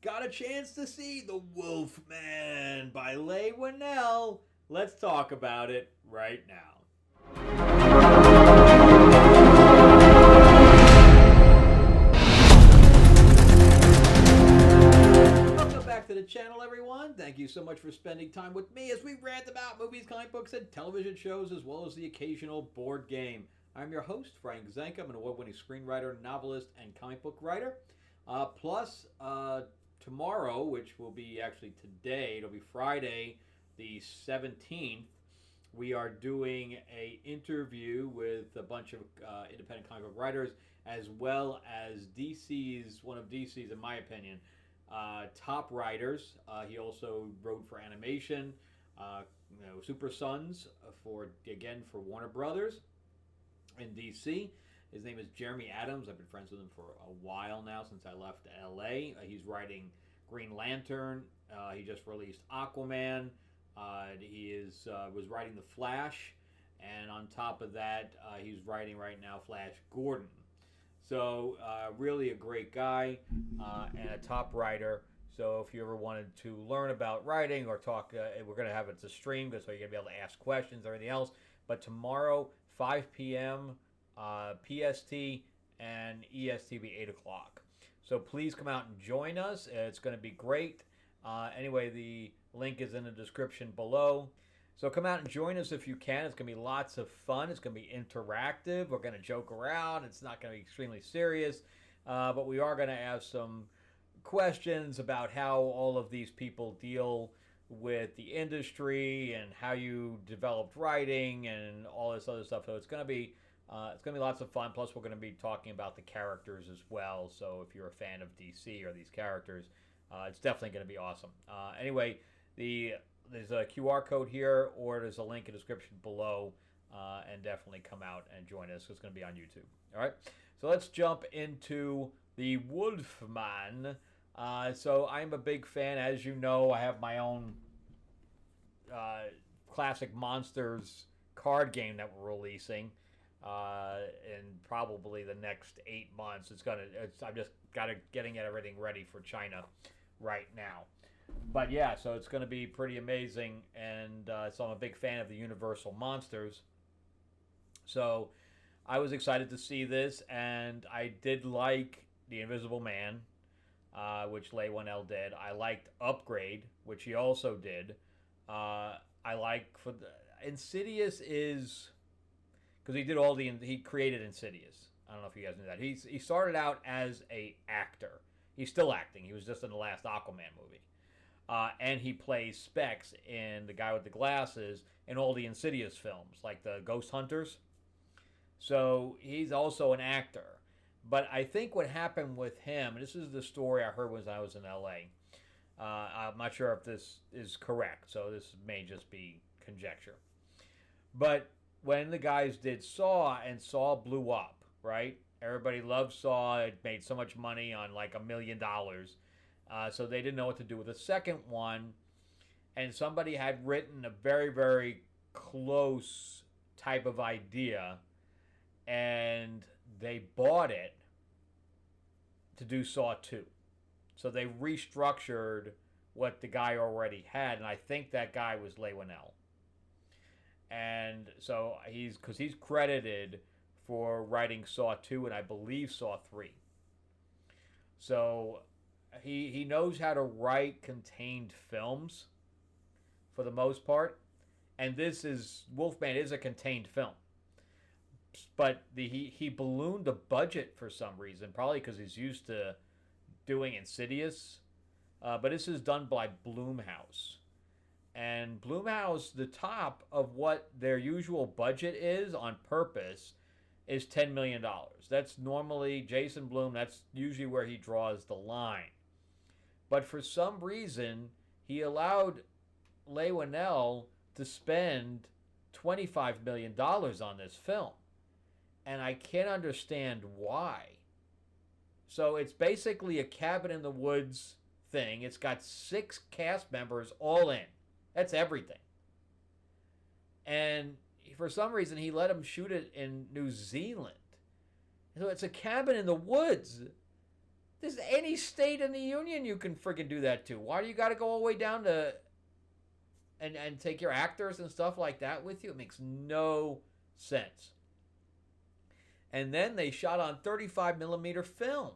got a chance to see The Wolfman by Leigh Whannell. Let's talk about it right now. Welcome back to the channel, everyone. Thank you so much for spending time with me as we rant about movies, comic books, and television shows, as well as the occasional board game. I'm your host, Frank Zanka. I'm an award-winning screenwriter, novelist, and comic book writer. Plus, tomorrow, which will be actually today, it'll be Friday the 17th, we are doing an interview with a bunch of independent comic book writers, as well as one of DC's, in my opinion, top writers. He also wrote for animation, Super Sons for Warner Brothers in DC. His name is Jeremy Adams. I've been friends with him for a while now, since I left LA. He's writing Green Lantern. He just released Aquaman. He was writing The Flash, and on top of that, he's writing right now Flash Gordon. So really a great guy and a top writer. So if you ever wanted to learn about writing or talk, we're going to have it to stream, so you're going to be able to ask questions and everything else. But tomorrow, 5 p.m. PST and EST will be 8 o'clock. So please come out and join us. It's going to be great. Anyway, the link is in the description below. So come out and join us if you can. It's going to be lots of fun. It's going to be interactive. We're going to joke around. It's not going to be extremely serious. But we are going to have some questions about how all of these people deal with the industry and how you developed writing and all this other stuff. So it's going to be lots of fun. Plus, we're going to be talking about the characters as well. So if you're a fan of DC or these characters, it's definitely going to be awesome. Anyway, there's a QR code here, or there's a link in the description below, and definitely come out and join us. It's going to be on YouTube. All right, so let's jump into the Wolfman. So I'm a big fan. As you know, I have my own classic monsters card game that we're releasing in probably the next 8 months. I'm just getting everything ready for China right now. But yeah, so it's going to be pretty amazing, and so I'm a big fan of the Universal monsters. So I was excited to see this, and I did like The Invisible Man, which Leigh Whannell did. I liked Upgrade, which he also did. Insidious is because he created Insidious. I don't know if you guys knew that. He started out as a actor. He's still acting. He was just in the last Aquaman movie. And he plays Specs in The Guy with the Glasses in all the Insidious films, like the Ghost Hunters. So he's also an actor. But I think what happened with him, and this is the story I heard when I was in LA. I'm not sure if this is correct, so this may just be conjecture. But when the guys did Saw, and Saw blew up, right? Everybody loved Saw. It made so much money on like $1 million. So they didn't know what to do with the second one. And somebody had written a very, very close type of idea. And they bought it to do Saw 2. So they restructured what the guy already had. And I think that guy was Leigh Whannell. And so he's credited for writing Saw 2 and I believe Saw 3. So he knows how to write contained films for the most part. And Wolfman is a contained film. But he ballooned the budget for some reason, probably because he's used to doing Insidious. But this is done by Blumhouse. And Blumhouse, the top of what their usual budget is on purpose is $10 million. That's normally Jason Blum, that's usually where he draws the line. But for some reason, he allowed Leigh Whannell to spend $25 million on this film. And I can't understand why. So it's basically a cabin in the woods thing. It's got 6 cast members all in. That's everything. And for some reason, he let him shoot it in New Zealand. So it's a cabin in the woods. There's any state in the union you can freaking do that to. Why do you got to go all the way down to and take your actors and stuff like that with you? It makes no sense. And then they shot on 35 millimeter film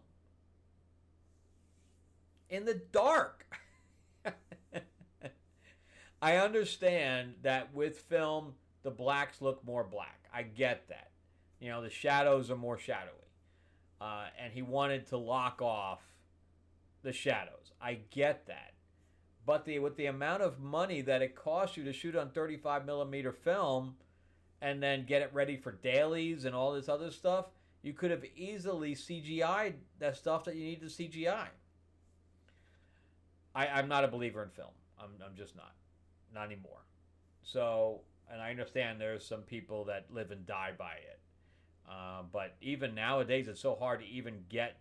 in the dark. I understand that with film, the blacks look more black. I get that. You know, the shadows are more shadowy. And he wanted to lock off the shadows. I get that. But with the amount of money that it costs you to shoot on 35 millimeter film and then get it ready for dailies and all this other stuff, you could have easily CGI'd that stuff that you need to CGI. I'm not a believer in film. I'm just not. Not anymore. So, and I understand there's some people that live and die by it. But even nowadays, it's so hard to even get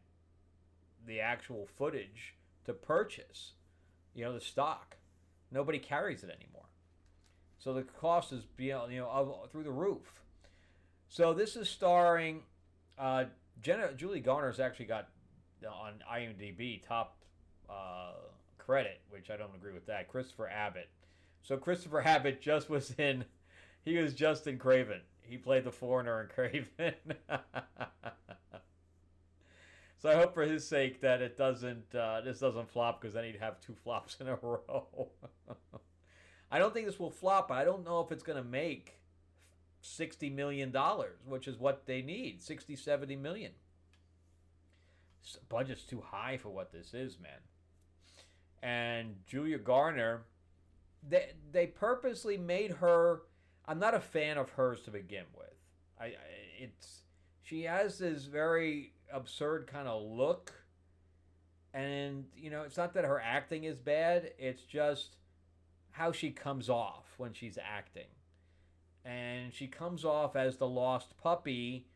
the actual footage to purchase. You know, the stock. Nobody carries it anymore. So the cost is through the roof. So this is starring Julie Garner's actually got on IMDb top credit, which I don't agree with that. Christopher Abbott. So Christopher Abbott he was just in Craven. He played the foreigner in Craven. So I hope for his sake that this doesn't flop, because then he'd have 2 flops in a row. I don't think this will flop, but I don't know if it's going to make $60 million, which is what they need. 60, 70 million. Budget's too high for what this is, man. And Julia Garner, they purposely made her. I'm not a fan of hers to begin with. She has this very absurd kind of look, and it's not that her acting is bad. It's just how she comes off when she's acting, and she comes off as the lost puppy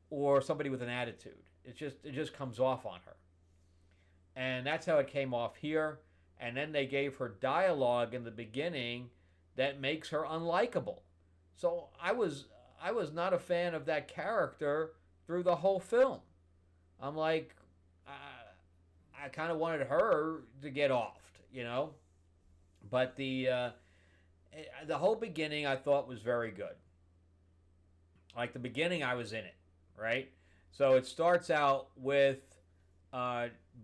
or somebody with an attitude. It just comes off on her, and that's how it came off here. And then they gave her dialogue in the beginning that makes her unlikable. So I was not a fan of that character through the whole film. I'm like, I kind of wanted her to get offed, But the whole beginning I thought was very good. Like the beginning, I was in it, right? So it starts out with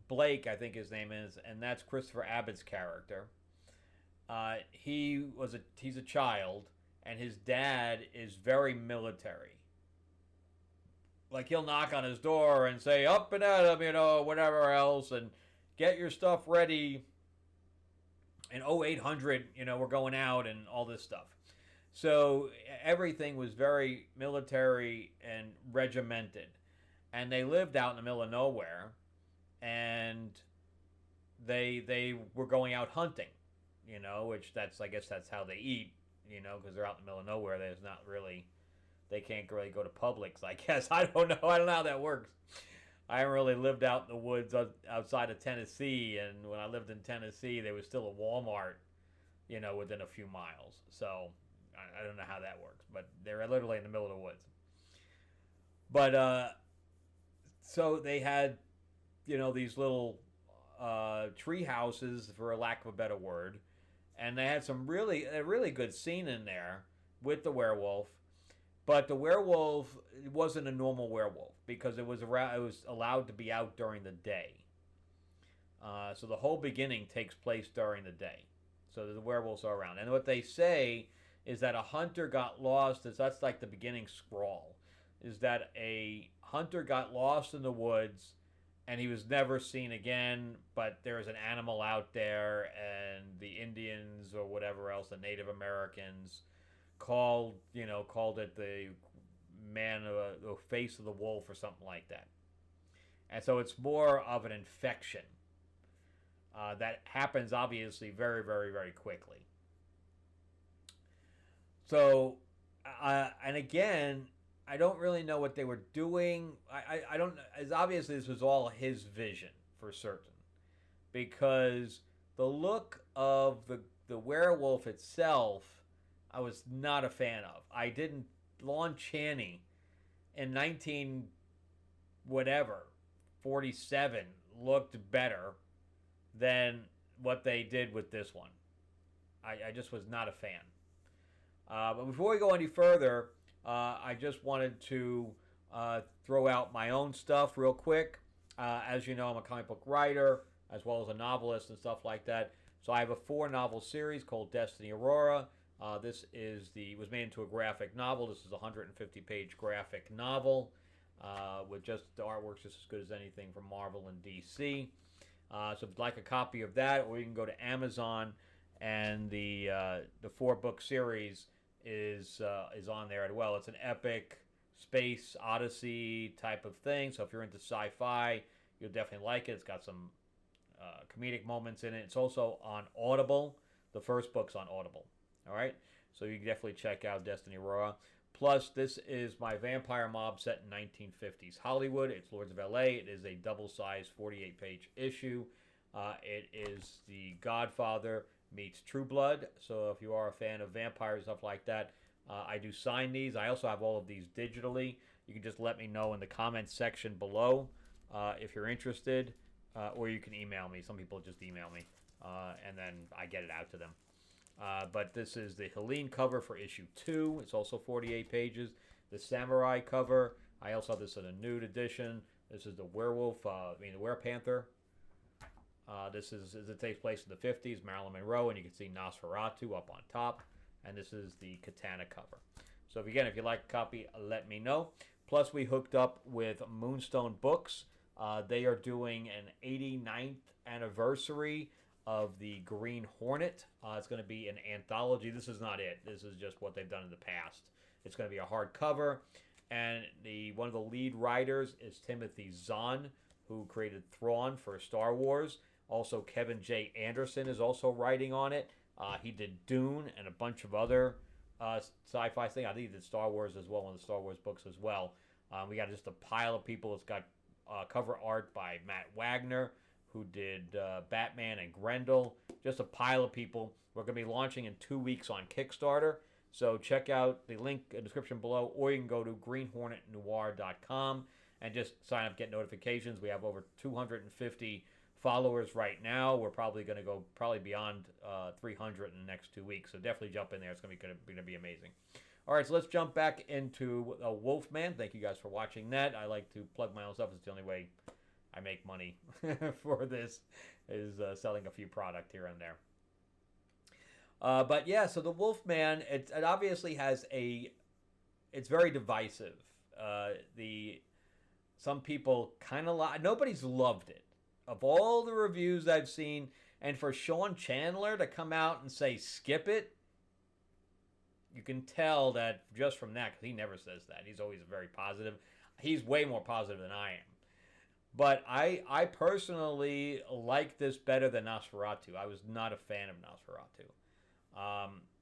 Blake, I think his name is, and that's Christopher Abbott's character. He's a child, and his dad is very military. Like, he'll knock on his door and say, up and at him, whatever else, and get your stuff ready. And 0800, we're going out and all this stuff. So everything was very military and regimented. And they lived out in the middle of nowhere, and they were going out hunting, which I guess that's how they eat, because they're out in the middle of nowhere. They can't really go to Publix, I guess. I don't know how that works. I haven't really lived out in the woods outside of Tennessee, and when I lived in Tennessee, there was still a Walmart, within a few miles. So I don't know how that works, but they're literally in the middle of the woods. But so they had, these little tree houses, for lack of a better word, and they had a really good scene in there with the werewolf. But the werewolf wasn't a normal werewolf, because it was allowed to be out during the day. So the whole beginning takes place during the day. So the werewolves are around. And what they say is that a hunter got lost. That's like the beginning scrawl. Is that a hunter got lost in the woods, and he was never seen again, but there was an animal out there, and the Indians or whatever else, the Native Americans, called it the the face of the wolf or something like that. And so it's more of an infection that happens obviously very, very, very quickly. So and again, I don't really know what they were doing. I don't, as obviously this was all his vision for certain, because the look of the werewolf itself, I was not a fan of. I didn't. Lon Chaney in 47 looked better than what they did with this one. I just was not a fan. But before we go any further, I just wanted to throw out my own stuff real quick. As you know, I'm a comic book writer as well as a novelist and stuff like that. So I have a 4-novel series called Destiny Aurora. This was made into a graphic novel. This is a 150-page graphic novel with just the artwork's just as good as anything from Marvel and DC. So if you'd like a copy of that, or you can go to Amazon, and the 4-book series is on there as well. It's an epic space odyssey type of thing. So if you're into sci-fi, you'll definitely like it. It's got some comedic moments in it. It's also on Audible. The first book's on Audible. All right, so you can definitely check out Destiny Aurora. Plus, this is my vampire mob set in 1950s Hollywood. It's Lords of LA. It is a double-sized 48-page issue. It is The Godfather meets True Blood. So if you are a fan of vampires, stuff like that, I do sign these. I also have all of these digitally. You can just let me know in the comments section below if you're interested, or you can email me. Some people just email me, and then I get it out to them. But this is the Helene cover for issue 2. It's also 48 pages. The Samurai cover. I also have this in a nude edition. This is the werewolf, the werepanther. It takes place in the 50s, Marilyn Monroe, and you can see Nosferatu up on top. And this is the Katana cover. So if you like a copy, let me know. Plus, we hooked up with Moonstone Books. They are doing an 89th anniversary of the Green Hornet. It's going to be an anthology. This is not it. This is just what they've done in the past. It's going to be a hardcover, and one of the lead writers is Timothy Zahn, who created Thrawn for Star Wars. Also, Kevin J. Anderson is also writing on it. He did Dune and a bunch of other sci-fi things. I think he did Star Wars as well, one of the Star Wars books as well. We got just a pile of people. It's got cover art by Matt Wagner, who did Batman and Grendel. Just a pile of people. We're going to be launching in 2 weeks on Kickstarter. So check out the link in the description below, or you can go to greenhornetnoir.com and just sign up, get notifications. We have over 250 followers right now. We're probably going to go beyond 300 in the next 2 weeks. So definitely jump in there. It's going to be amazing. All right, so let's jump back into Wolfman. Thank you guys for watching that. I like to plug my own stuff. It's the only way I make money for this, is selling a few product here and there. But yeah, so the Wolfman, it obviously has it's very divisive. Some people kind of nobody's loved it. Of all the reviews I've seen, and for Sean Chandler to come out and say skip it, you can tell that just from that, because he never says that. He's always very positive. He's way more positive than I am. But I personally like this better than Nosferatu. I was not a fan of Nosferatu.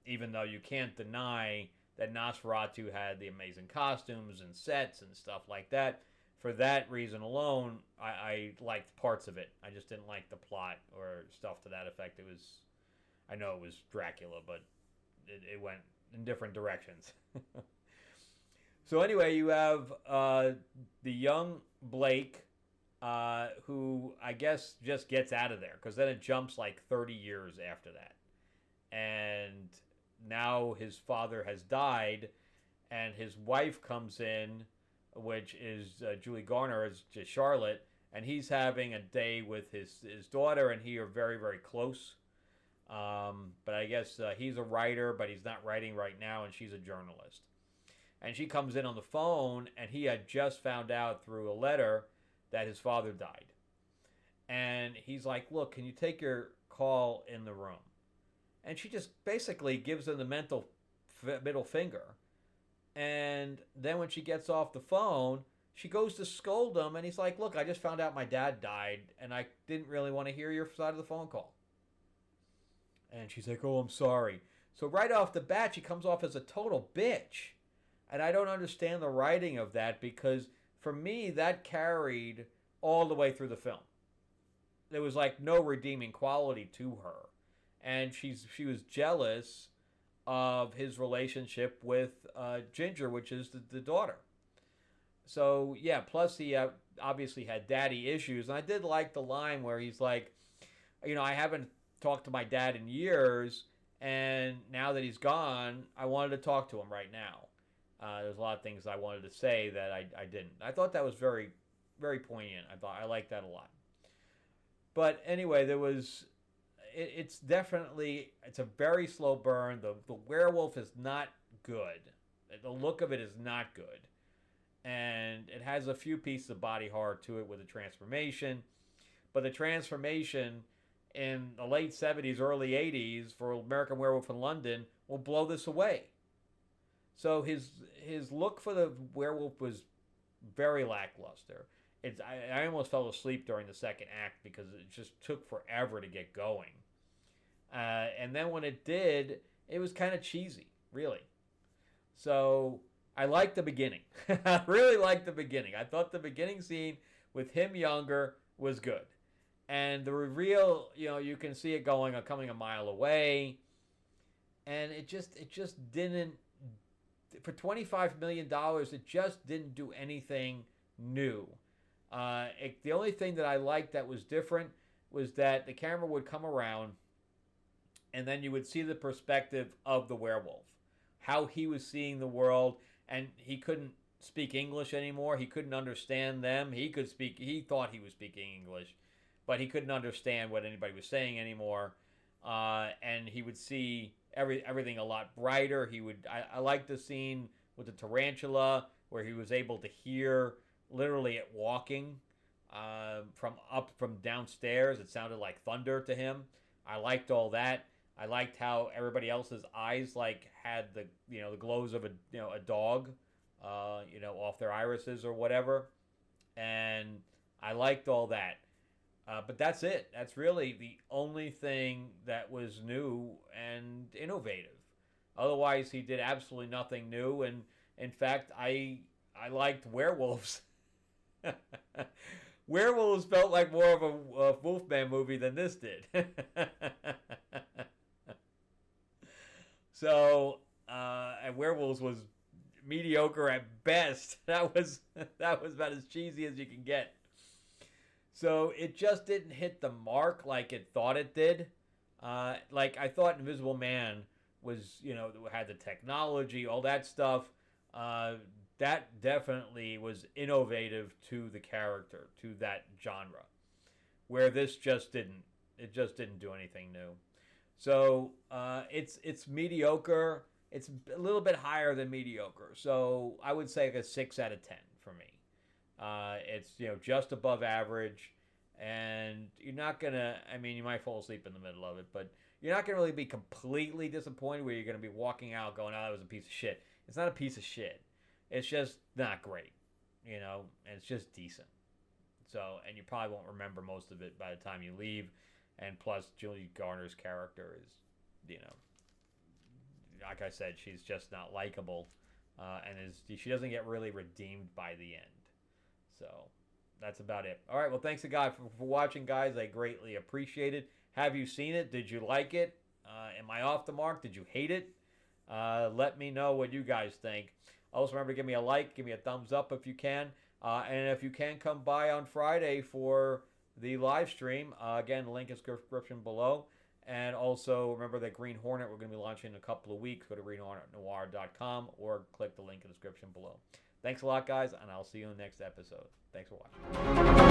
Even though you can't deny that Nosferatu had the amazing costumes and sets and stuff like that. For that reason alone, I liked parts of it. I just didn't like the plot or stuff to that effect. I know it was Dracula, but it went in different directions. So anyway, you have the young Blake, who I guess just gets out of there, because then it jumps like 30 years after that. And now his father has died, and his wife comes in, which is Julie Garner as Charlotte, and he's having a day with his daughter, and he are very, very close. But I guess he's a writer, but he's not writing right now, and she's a journalist. And she comes in on the phone, and he had just found out through a letter that his father died. And he's like, look, can you take your call in the room? And she just basically gives him the middle finger. And then when she gets off the phone, she goes to scold him, and he's like, look, I just found out my dad died, and I didn't really want to hear your side of the phone call. And she's like, oh, I'm sorry. So right off the bat, she comes off as a total bitch. And I don't understand the writing of that, because for me, that carried all the way through the film. There was like no redeeming quality to her. And she was jealous of his relationship with Ginger, which is the daughter. So yeah, plus he obviously had daddy issues. And I did like the line where he's like, I haven't talked to my dad in years, and now that he's gone, I wanted to talk to him right now. There's a lot of things I wanted to say that I didn't. I thought that was very, very poignant. I liked that a lot. But anyway, it's a very slow burn. The werewolf is not good. The look of it is not good. And it has a few pieces of body horror to it with the transformation. But the transformation in the late 70s, early 80s for American Werewolf in London will blow this away. So his look for the werewolf was very lackluster. I almost fell asleep during the second act because it just took forever to get going. And then when it did, it was kind of cheesy, really. So I liked the beginning. I really liked the beginning. I thought the beginning scene with him younger was good. And the reveal, you can see it coming a mile away. And it just didn't, for $25 million, it just didn't do anything new. The only thing that I liked that was different was that the camera would come around and then you would see the perspective of the werewolf, how he was seeing the world, and he couldn't speak English anymore. He couldn't understand them. He thought he was speaking English, but he couldn't understand what anybody was saying anymore. And he would see everything a lot brighter. I liked the scene with the tarantula where he was able to hear literally it walking from downstairs. It sounded like thunder to him. I liked all that. I liked how everybody else's eyes had the the glows of a dog, off their irises or whatever, and I liked all that. But that's it. That's really the only thing that was new and innovative. Otherwise, he did absolutely nothing new. And in fact, I liked werewolves. Werewolves felt like more of a Wolfman movie than this did. So, and Werewolves was mediocre at best. That was about as cheesy as you can get. So it just didn't hit the mark like it thought it did. Like I thought Invisible Man was, had the technology, all that stuff. That definitely was innovative to the character, to that genre. Where this just didn't. It just didn't do anything new. So it's mediocre. It's a little bit higher than mediocre. So I would say like a 6 out of 10 for me. It's just above average, and you're not gonna. I mean, you might fall asleep in the middle of it, but you're not gonna really be completely disappointed where you're gonna be walking out going, "Oh, that was a piece of shit." It's not a piece of shit. It's just not great, and it's just decent. So, and you probably won't remember most of it by the time you leave. And plus, Julie Garner's character is, like I said, she's just not likable, and she doesn't get really redeemed by the end. So that's about it. All right, well, thanks again for watching, guys. I greatly appreciate it. Have you seen it? Did you like it? Am I off the mark? Did you hate it? Let me know what you guys think. Also, remember to give me a like, give me a thumbs up if you can. And if you can, come by on Friday for the live stream. Again, link is description below. And also, remember that Green Hornet we're going to be launching in a couple of weeks. Go to greenhornetnoir.com or click the link in the description below. Thanks a lot, guys, and I'll see you in the next episode. Thanks for watching.